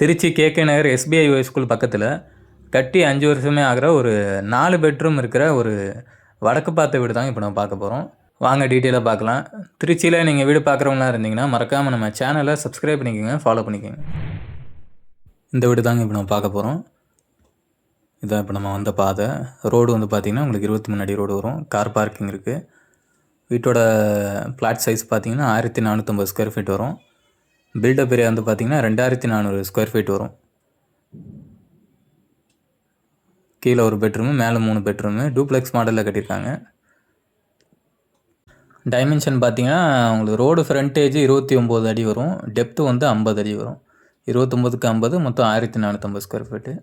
Trichy KK நகர் SBI school பக்கத்தில் கட்டி 5 வருஷமே ஆகிற ஒரு 4 பெட்ரூம் இருக்கிற ஒரு வடக்கு பார்த்த வீடு தாங்க இப்போ நம்ம பார்க்க போகிறோம். வாங்க டீட்டெயிலாக பார்க்கலாம். திருச்சியில் நீங்கள் வீடு பார்க்குறவங்களா இருந்தீங்கன்னா மறக்காமல் நம்ம சேனலை சப்ஸ்கிரைப் பண்ணிக்கோங்க, ஃபாலோ பண்ணிக்கோங்க. இந்த வீடு தாங்க இப்போ நம்ம பார்க்க போகிறோம். இதான் இப்போ நம்ம வந்த பாதை. ரோடு வந்து பார்த்திங்கன்னா உங்களுக்கு 23 அடி ரோடு வரும். கார் பார்க்கிங் இருக்குது. வீட்டோட ஃப்ளாட் சைஸ் பார்த்திங்கன்னா 1450 ஸ்கொயர் ஃபீட் வரும். பில்டப் ஏரியா வந்து பார்த்திங்கன்னா 2400 ஸ்கொயர் ஃபீட் வரும். கீழே ஒரு பெட்ரூமு, மேலே 3 பெட்ரூமு, டூப்ளெக்ஸ் மாடலில் கட்டியிருக்காங்க. டைமென்ஷன் பார்த்திங்கன்னா உங்களுக்கு ரோடு ஃப்ரண்டேஜ் 29 அடி வரும். டெப்த்து வந்து 50 அடி வரும். 29க்கு 50 மொத்தம் 1450 ஸ்கொயர் ஃபீட்டு.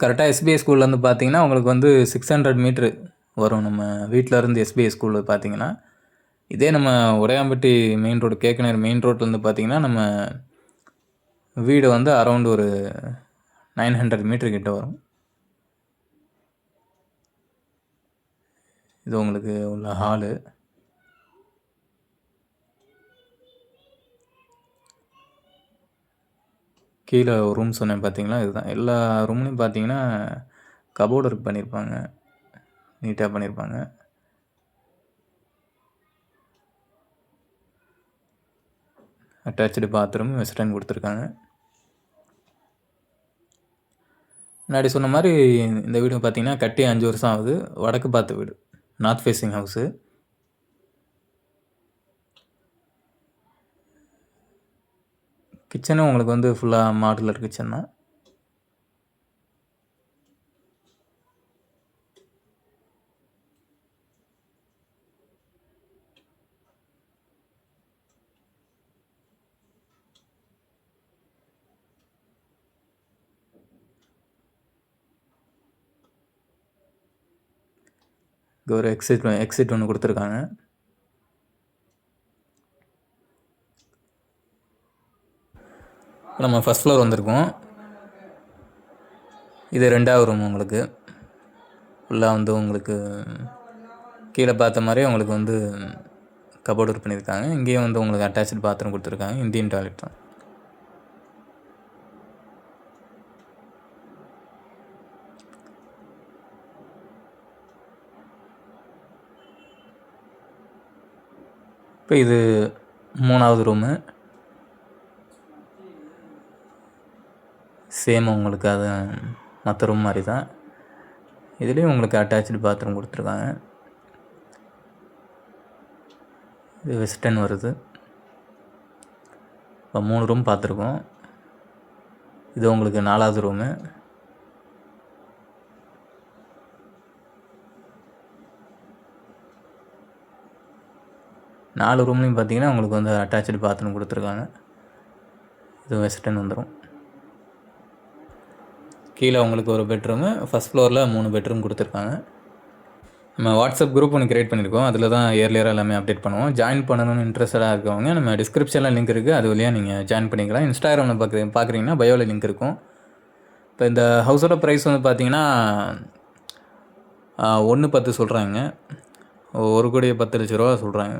கரெக்டாக எஸ்பிஐ ஸ்கூல்லேருந்து பார்த்திங்கன்னா உங்களுக்கு வந்து 600 மீட்ரு வரும். நம்ம வீட்டில் இருந்து எஸ்பிஐ ஸ்கூலில் பார்த்திங்கன்னா இதே நம்ம Udaiyampatti main road KK Nagar main ரோட்லேருந்து பார்த்திங்கன்னா நம்ம வீடு வந்து அரௌண்ட் ஒரு 900 மீட்டர் கிட்ட வரும். இது உங்களுக்கு உள்ள ஹாலு. கீழே ஒரு ரூம் சொன்னேன் பார்த்தீங்களா, இதுதான். எல்லா ரூம்லையும் பார்த்தீங்கன்னா கபோர்டு ஒர்க் பண்ணியிருப்பாங்க, நீட்டாக பண்ணியிருப்பாங்க. அட்டாச்சு பாத்ரூம் வெஸ்டர்ன் கொடுத்துருக்காங்க. முன்னாடி சொன்ன மாதிரி இந்த வீடு பார்த்திங்கன்னா கட்டி 5 வருஷம் ஆகுது. வடக்கு பார்த்த வீடு, நார்த் ஃபேஸிங் ஹவுஸு. கிச்சனும் உங்களுக்கு வந்து ஃபுல்லாக மாடுலர் கிச்சன் தான். இங்கே ஒரு எக்ஸிட் ஒன்று கொடுத்துருக்காங்க. நம்ம ஃபஸ்ட் ஃப்ளோர் வந்திருக்கோம். இது 2வது ரூம். உங்களுக்கு ஃபுல்லாக வந்து உங்களுக்கு கீழே பார்த்த மாதிரியே உங்களுக்கு வந்து கபோர்டு ஒர்க் பண்ணியிருக்காங்க. இங்கேயும் வந்து உங்களுக்கு அட்டாச்சு பாத்ரூம் கொடுத்துருக்காங்க. இந்தியன் டாய்லெட் தான். இப்போ இது 3வது ரூமு. சேம் உங்களுக்கு அது மற்ற ரூம் மாதிரி தான். இதுலேயும் உங்களுக்கு அட்டாச்சு பாத்ரூம் கொடுத்துருக்காங்க. இது வெஸ்டர்ன் வருது. இப்போ 3 ரூம் பார்த்துருக்கோம். இது உங்களுக்கு 4வது ரூமு. நாலு ரூம்லையும் பார்த்தீங்கன்னா உங்களுக்கு வந்து அட்டாச்சு பாத்ரூம் கொடுத்துருக்காங்க. இது வெஸ்டர்ன் வந்துடும். கீழே உங்களுக்கு ஒரு பெட்ரூமு, ஃபஸ்ட் ஃப்ளோரில் 3 பெட்ரூம் கொடுத்துருக்காங்க. நம்ம வாட்ஸ்அப் குரூப் ஒன்று க்ரியேட் பண்ணியிருக்கோம். அதில் தான் இயர்லியராக எல்லாமே அப்டேட் பண்ணுவோம். ஜாயின் பண்ணணும்னு இன்ட்ரெஸ்டாக இருக்கவங்க நம்ம டிஸ்கிரிப்ஷனில் லிங்க் இருக்குது, அது வழியாக நீங்கள் ஜாயின் பண்ணிக்கலாம். இன்ஸ்டாகிராமில் பார்க்குறீங்கன்னா பயோவில் லிங்க் இருக்கும். இப்போ இந்த ஹவுஸோட ப்ரைஸ் வந்து பார்த்தீங்கன்னா 1.10 சொல்கிறாங்க. 1,10,00,000 சொல்கிறாங்க.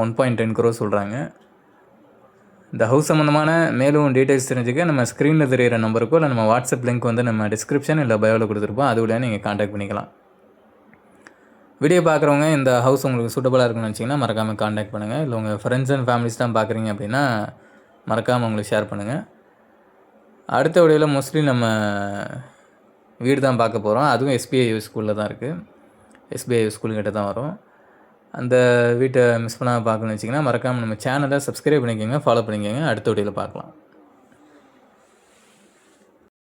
1.10 crore சொல்கிறாங்க. இந்த ஹவுஸ் சம்மந்தமான மேலும் டீட்டெயில்ஸ் தெரிஞ்சுக்க நம்ம ஸ்க்ரீனில் தெரிகிற நம்பருக்கோ இல்லை நம்ம வாட்ஸ்அப் லிங்க் வந்து நம்ம டிஸ்கிரிப்ஷன் இல்லை பயோவில் கொடுத்துருப்போம், அது வழியாக நீங்கள் காண்டாக்ட் பண்ணிக்கலாம். வீடியோ பார்க்குறவங்க இந்த ஹவுஸ் உங்களுக்கு சூட்டபுளாக இருக்குன்னு நினச்சிங்கன்னா மறக்காமல் காண்டாக்ட் பண்ணுங்கள். இல்லை உங்கள் ஃப்ரெண்ட்ஸ் அண்ட் ஃபேமிலிஸ் தான் பார்க்குறீங்க அப்படின்னா மறக்காமல் உங்களுக்கு ஷேர் பண்ணுங்கள். அடுத்த வீடியோவில் மோஸ்ட்லி நம்ம வீடு தான் பார்க்க போகிறோம். அதுவும் எஸ்பிஐ ஸ்கூலில் தான் இருக்குது. எஸ்பிஐ ஸ்கூலுக்கிட்ட தான் வரும். அந்த வீட்டை மிஸ் பண்ணாமல் பார்க்கணுன்னு வச்சிங்கன்னா மறக்காமல் நம்ம சேனலை சப்ஸ்கிரைப் பண்ணிக்கோங்க, ஃபாலோ பண்ணிக்கோங்க. அடுத்த வீடியோவில் பார்க்கலாம்.